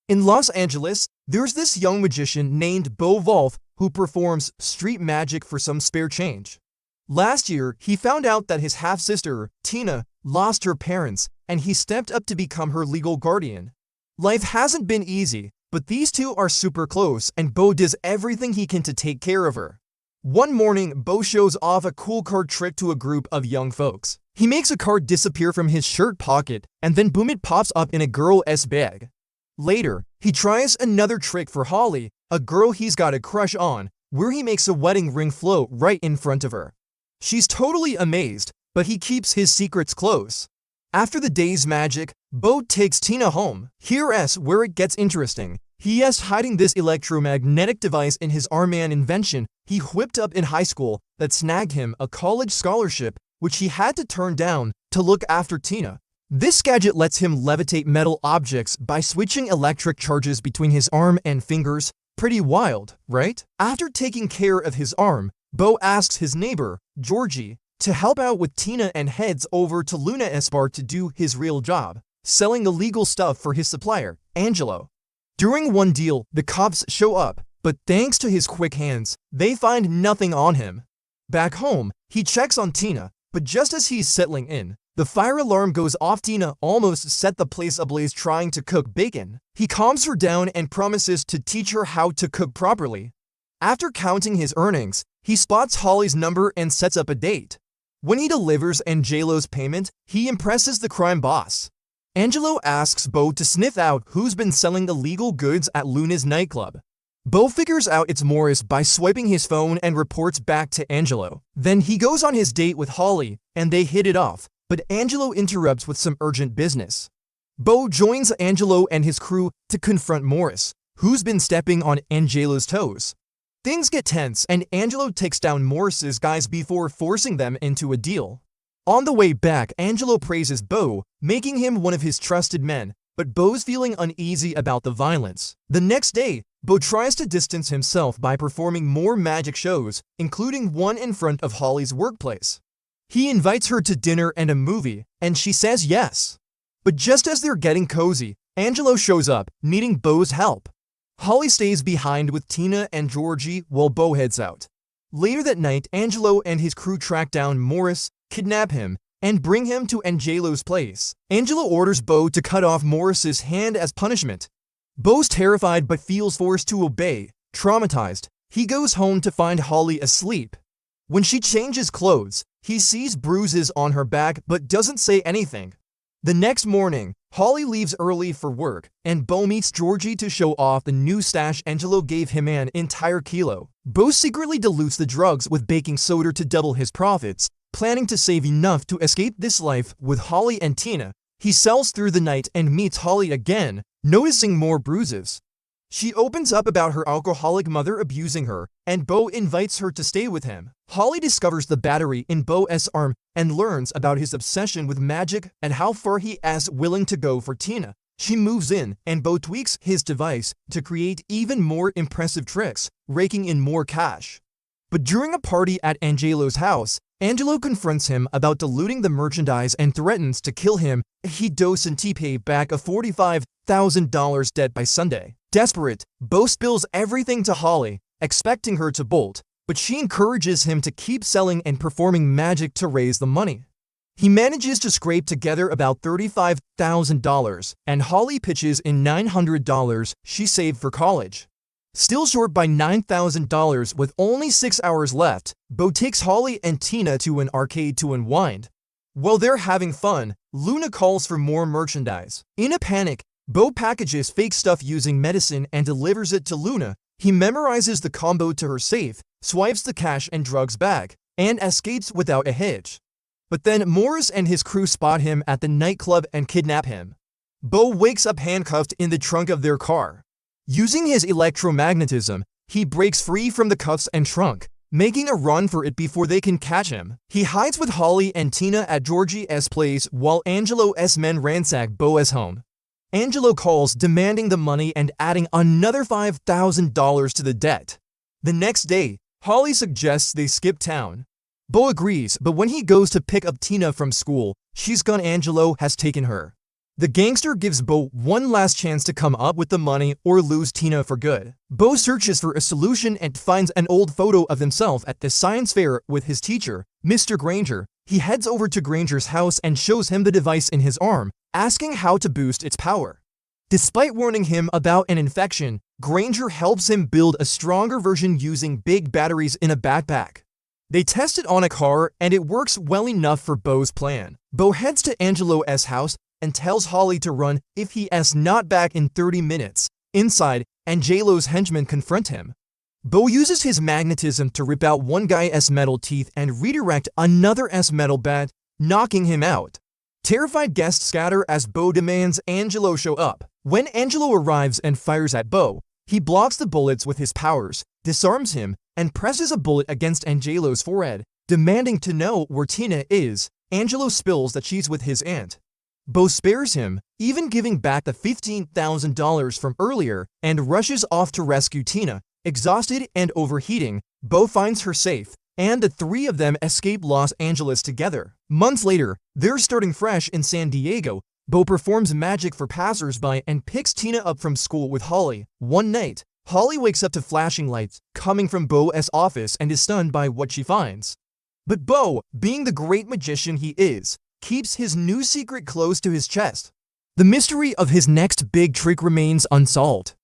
In Los Angeles, there's this young magician named Bo Wolf who performs street magic for some spare change. Last year, he found out that his half-sister, Tina, lost her parents, and he stepped up to become her legal guardian. Life hasn't been easy, but these two are super close, and Bo does everything he can to take care of her. One morning, Bo shows off a cool card trick to a group of young folks. He makes a card disappear from his shirt pocket, and then boom, it pops up in a girl's bag. Later, he tries another trick for Holly, a girl he's got a crush on, where he makes a wedding ring float right in front of her. She's totally amazed, but he keeps his secrets close. After the day's magic, Bo takes Tina home. Here's where it gets interesting. He is hiding this electromagnetic device in his arm-man invention he whipped up in high school that snagged him a college scholarship, which he had to turn down to look after Tina. This gadget lets him levitate metal objects by switching electric charges between his arm and fingers. Pretty wild, right? After taking care of his arm, Bo asks his neighbor, Georgie, to help out with Tina and heads over to Luna's bar to do his real job, selling illegal stuff for his supplier, Angelo. During one deal, the cops show up, but thanks to his quick hands, they find nothing on him. Back home, he checks on Tina, but just as he's settling in, the fire alarm goes off. Tina almost set the place ablaze trying to cook bacon. He calms her down and promises to teach her how to cook properly. After counting his earnings, he spots Holly's number and sets up a date. When he delivers Angelo's payment, he impresses the crime boss. Angelo asks Bo to sniff out who's been selling illegal goods at Luna's nightclub. Bo figures out it's Morris by swiping his phone and reports back to Angelo. Then he goes on his date with Holly, and they hit it off, but Angelo interrupts with some urgent business. Bo joins Angelo and his crew to confront Morris, who's been stepping on Angelo's toes. Things get tense, and Angelo takes down Morris's guys before forcing them into a deal. On the way back, Angelo praises Bo, making him one of his trusted men, but Bo's feeling uneasy about the violence. The next day, Bo tries to distance himself by performing more magic shows, including one in front of Holly's workplace. He invites her to dinner and a movie, and she says yes. But just as they're getting cozy, Angelo shows up, needing Bo's help. Holly stays behind with Tina and Georgie while Bo heads out. Later that night, Angelo and his crew track down Morris, kidnap him, and bring him to Angelo's place. Angelo orders Bo to cut off Morris's hand as punishment. Bo's terrified but feels forced to obey. Traumatized, he goes home to find Holly asleep. When she changes clothes, he sees bruises on her back but doesn't say anything. The next morning, Holly leaves early for work, and Bo meets Georgie to show off the new stash Angelo gave him an entire kilo. Bo secretly dilutes the drugs with baking soda to double his profits, planning to save enough to escape this life with Holly and Tina. He sells through the night and meets Holly again, noticing more bruises. She opens up about her alcoholic mother abusing her, and Bo invites her to stay with him. Holly discovers the battery in Bo's arm and learns about his obsession with magic and how far he is willing to go for Tina. She moves in, and Bo tweaks his device to create even more impressive tricks, raking in more cash. But during a party at Angelo's house, Angelo confronts him about diluting the merchandise and threatens to kill him if he doesn't pay back a $45,000 debt by Sunday. Desperate, Bo spills everything to Holly, expecting her to bolt, but she encourages him to keep selling and performing magic to raise the money. He manages to scrape together about $35,000, and Holly pitches in $900 she saved for college. Still short by $9,000 with only 6 hours left, Bo takes Holly and Tina to an arcade to unwind. While they're having fun, Luna calls for more merchandise. In a panic, Bo packages fake stuff using medicine and delivers it to Luna. He memorizes the combo to her safe, swipes the cash and drugs bag, and escapes without a hitch. But then Morris and his crew spot him at the nightclub and kidnap him. Bo wakes up handcuffed in the trunk of their car. Using his electromagnetism, he breaks free from the cuffs and trunk, making a run for it before they can catch him. He hides with Holly and Tina at Georgie's place while Angelo's men ransack Bo's home. Angelo calls demanding the money and adding another $5,000 to the debt. The next day, Holly suggests they skip town. Bo agrees, but when he goes to pick up Tina from school, she's gone. Angelo has taken her. The gangster gives Bo one last chance to come up with the money or lose Tina for good. Bo searches for a solution and finds an old photo of himself at the science fair with his teacher, Mr. Granger. He heads over to Granger's house and shows him the device in his arm, asking how to boost its power. Despite warning him about an infection, Granger helps him build a stronger version using big batteries in a backpack. They test it on a car and it works well enough for Bo's plan. Bo heads to Angelo's house and tells Holly to run if he is not back in 30 minutes. Inside, Angelo's henchmen confront him. Bo uses his magnetism to rip out one guy's metal teeth and redirect another's metal bat, knocking him out. Terrified guests scatter as Bo demands Angelo show up. When Angelo arrives and fires at Bo, he blocks the bullets with his powers, disarms him, and presses a bullet against Angelo's forehead, demanding to know where Tina is. Angelo spills that she's with his aunt. Bo spares him, even giving back the $15,000 from earlier, and rushes off to rescue Tina. Exhausted and overheating, Bo finds her safe, and the three of them escape Los Angeles together. Months later, they're starting fresh in San Diego. Bo performs magic for passers-by and picks Tina up from school with Holly. One night, Holly wakes up to flashing lights coming from Bo's office and is stunned by what she finds. But Bo, being the great magician he is, keeps his new secret close to his chest. The mystery of his next big trick remains unsolved.